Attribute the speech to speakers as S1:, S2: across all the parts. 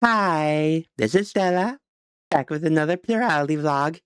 S1: Hi, this is Stella, back with another plurality vlog.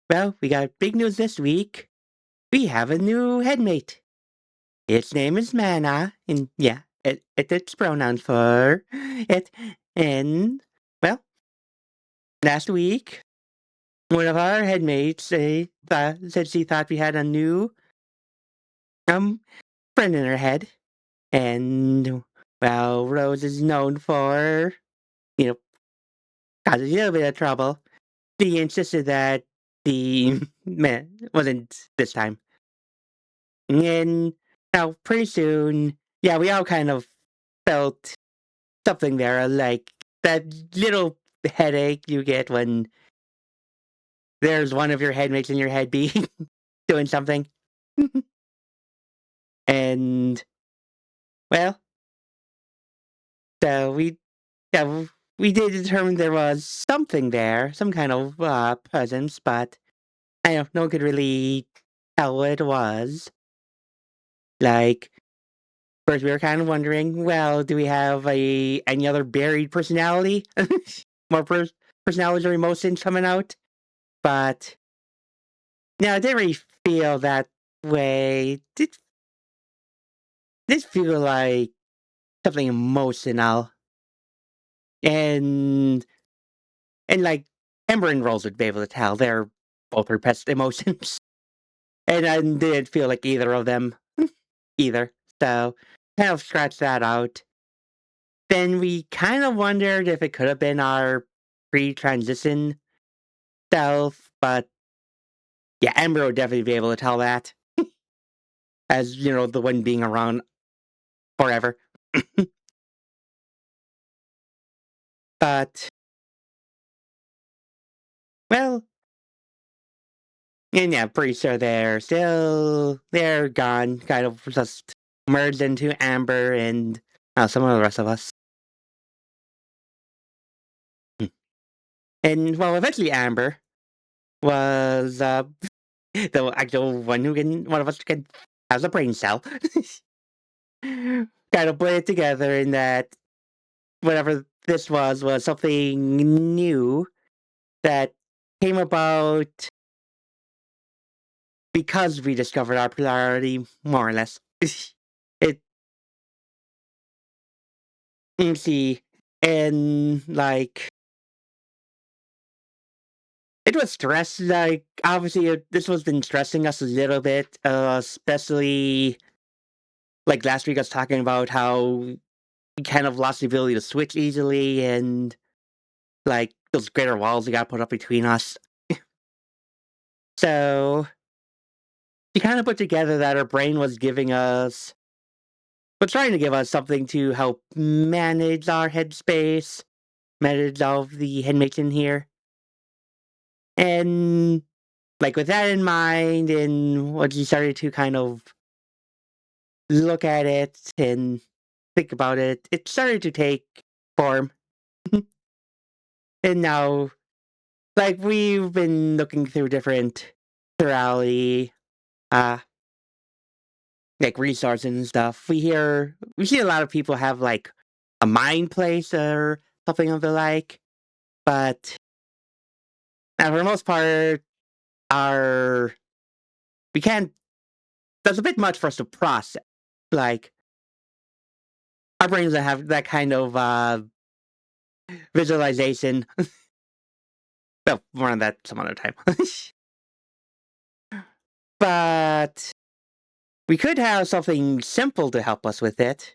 S1: Well, we got big news this week. We have a new headmate. Its name is Mana, and yeah, it's pronouns for it. And, well, last week, one of our headmates said she thought we had a new um friend in her head. And, well, Rose is known for, you know, causing a little bit of trouble. She insisted that the man wasn't this time. And now, pretty soon, yeah, we all kind of felt something there, like that little headache you get when there's one of your headmates in your head be doing something. And, well, so yeah, we did determine there was something there, some kind of presence, but I don't no one could really tell what it was. Like, first, we were kind of wondering, well, do we have any other buried personality? More personalities or emotions coming out? But no, it didn't really feel that way. Did feel like something emotional. And like Ember and Rose would be able to tell they're both repressed emotions. And I didn't feel like either of them either. So kind of scratched that out. Then we kind of wondered if it could have been our pre-transition self, but yeah, Ember would definitely be able to tell that, as the one being around forever. But well, and yeah, pretty sure they're gone, kind of just merged into Amber and some of the rest of us. And well, eventually Amber was the actual one one of us can has a brain cell. Kind of put it together in that whatever this was something new that came about because we discovered our polarity, more or less. It you see, and like it was stress. Like obviously, this was been stressing us a little bit, especially like last week. I was talking about how we kind of lost the ability to switch easily, and like those greater walls we got put up between us. So she kind of put together that her brain was giving us, but trying to give us something to help manage our headspace, manage all of the headmates in here. And like with that in mind, and when she started to kind of look at it and think about it, it started to take form. And now, like we've been looking through different plurality, uh, like resources and stuff. We see a lot of people have like a mind place or something of the like, but for the most part, our we can't. That's a bit much for us to process. Like our brains don't have that kind of visualization. Well, more on that some other time. But we could have something simple to help us with it.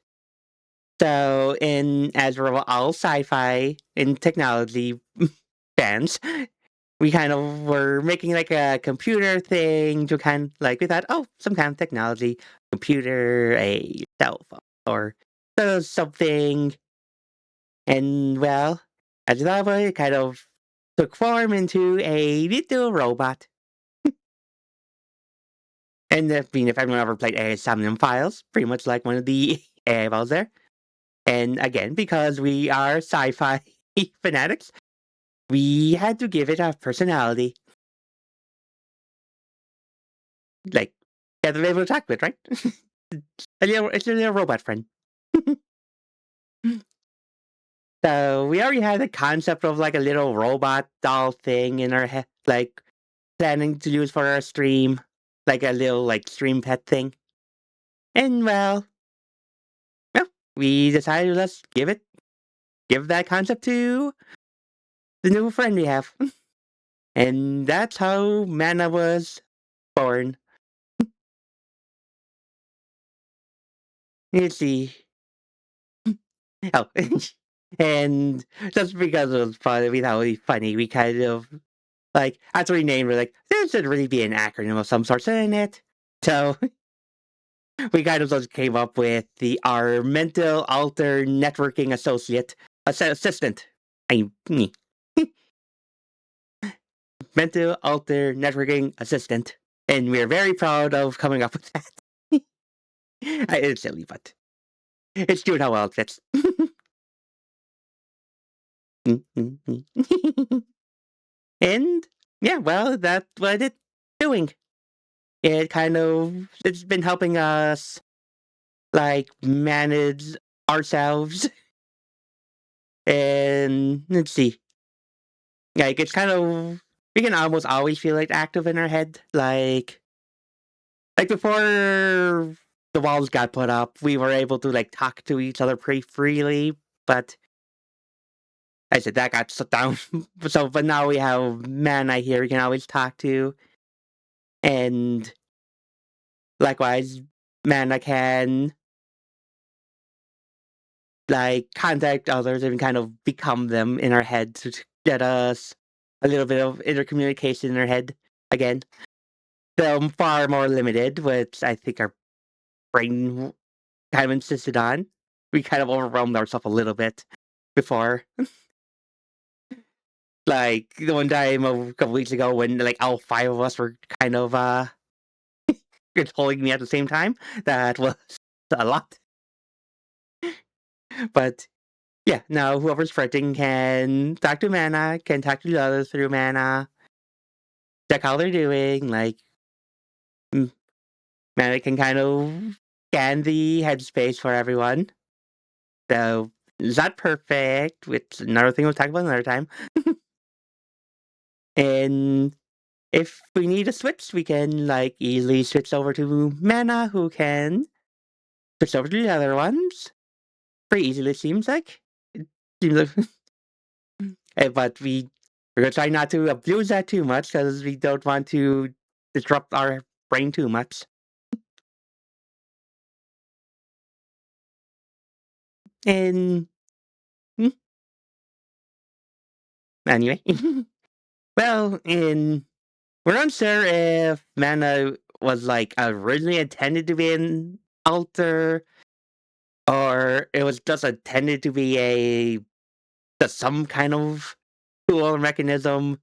S1: So, in as we're all sci-fi and technology fans, we kind of were making like a computer thing to kind like we thought, oh, some kind of technology, computer, a cell phone, or something. And well, as you thought about it, it kind of took form into a little robot. And if anyone ever played AI Somnium Files, pretty much like one of the AI files there. And again, because we are sci-fi fanatics, we had to give it a personality. Like, yeah, the able to talk with, right? It's a little robot friend. So we already had the concept of like a little robot doll thing in our head, like planning to use for our stream, like a little like stream pet thing. And well, we decided let's give that concept to the new friend we have. And that's how Mana was born. Let's see. Oh, and just because it was fun, we thought it would be funny, we kind of, like, after we named it, like, there should really be an acronym of some sort in it. So we kind of just came up with our mental alter networking assistant. Me. Mental alter networking assistant. And we're very proud of coming up with that. It's silly, but it's doing how well it fits. And yeah, well, that's what it's doing. It's been helping us like manage ourselves. And let's see. Like it's kind of we can almost always feel like active in our head. Like before the walls got put up, we were able to like talk to each other pretty freely, but I said that got shut down. But now we have Mana here we can always talk to, and likewise, Mana can like contact others and kind of become them in our head to get us a little bit of intercommunication in our head again. So far more limited, which I think our brain kind of insisted on. We kind of overwhelmed ourselves a little bit before. Like the one time a couple weeks ago when like all five of us were kind of controlling me at the same time. That was a lot. But yeah, now whoever's fretting can talk to Mana, can talk to the others through Mana, check how they're doing. Like mm, Mana can kind of scan the headspace for everyone. So it's not perfect, which another thing we'll talk about another time. And if we need a switch, we can like easily switch over to Mana, who can switch over to the other ones. Pretty easily, it seems like. It seems like but we're gonna try not to abuse that too much because we don't want to disrupt our brain too much. And mm, anyway, well, in we're unsure if Mana was like originally intended to be an alter or it was just intended to be just some kind of tool or mechanism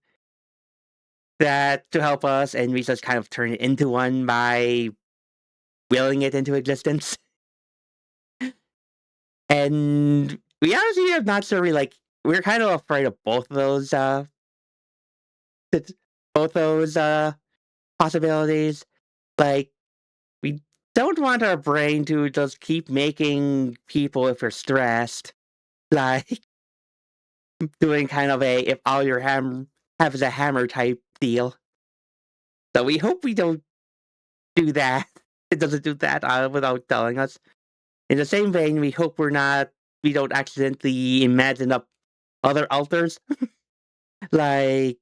S1: that to help us, and we just kind of turn it into one by willing it into existence. And we honestly are not sure. We're kind of afraid of both of those. Both those possibilities. Like we don't want our brain to just keep making people if we're stressed. Like doing kind of a if all your have is a hammer type deal. So we hope we don't do that. It doesn't do that without telling us. In the same vein, we don't accidentally imagine up other alters, like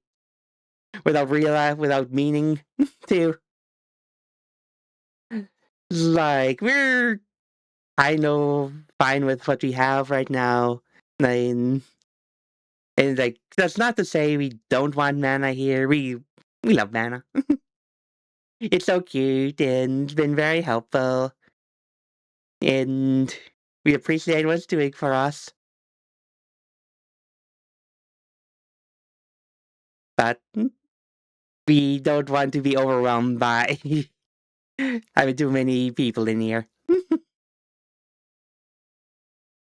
S1: without meaning to. Like we're kind of fine with what we have right now. And, and like that's not to say we don't want Mana here. We love Mana. It's so cute and it's been very helpful. And we appreciate what it's doing for us. But we don't want to be overwhelmed by having too many people in here.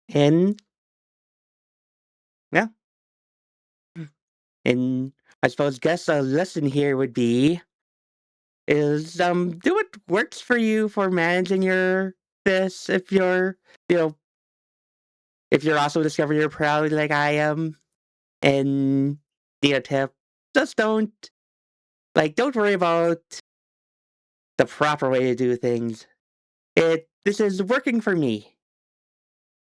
S1: And yeah, and I suppose guess a lesson here would be is do what works for you for managing your this if you're you know if you're also discovering your plurality like I am, and need a tip, just don't worry about the proper way to do things. This is working for me.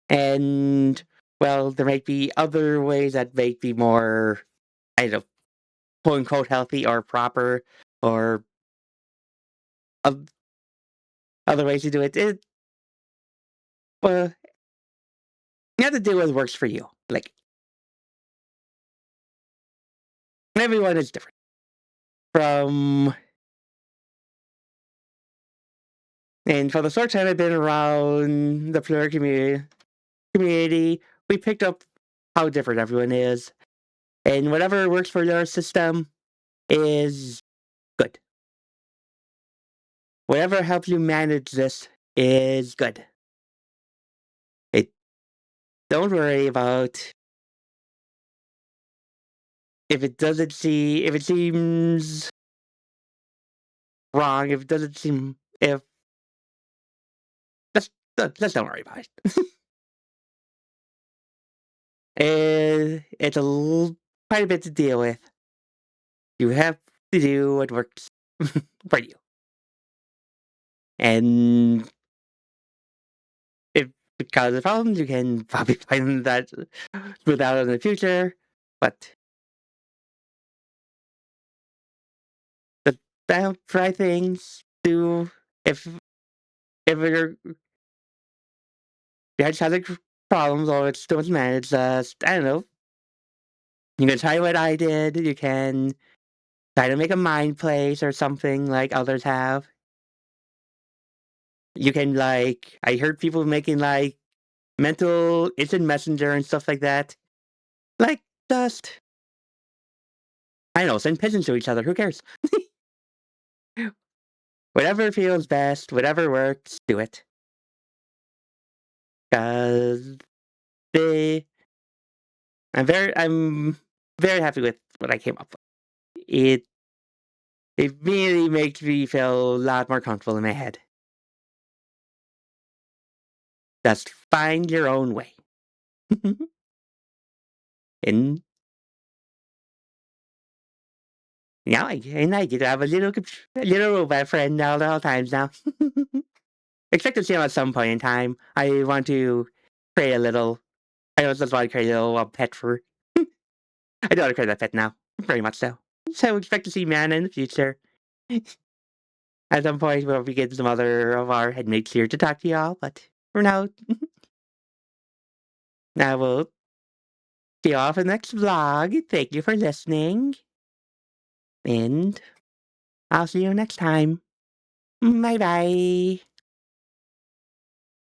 S1: And, well, there might be other ways that might be more, I don't know, quote unquote healthy or proper or oth- other ways to do it. Well, you have to do what works for you. Like, everyone is different. From, and for the short time I've been around the plural community, we picked up how different everyone is. And whatever works for your system is good. Whatever helps you manage this is good. It Don't worry about if it seems wrong, if it doesn't seem if just don't worry about it. It's quite a bit to deal with. You have to do what works for you. And if it causes problems, you can probably find that smooth out in the future. But the try things do if you're having problems or it's too much managed, I don't know. You can try what I did. You can try to make a mind place or something like others have. You can I heard people making mental instant messenger and stuff like that. Like just I don't know, send pigeons to each other. Who cares? Whatever feels best, whatever works, do it. Cause they, I'm very happy with what I came up with. It really makes me feel a lot more comfortable in my head. Just find your own way. And now I get to have a little robot friend now at all times now. Expect to see him at some point in time. I want to create a little. I just want to create a little pet for. I do want to create that pet now, very much so. So expect to see Man in the future. At some point, we'll be getting some other of our headmates here to talk to y'all. But for now, I will see you off in the next vlog. Thank you for listening, and I'll see you next time. Bye bye.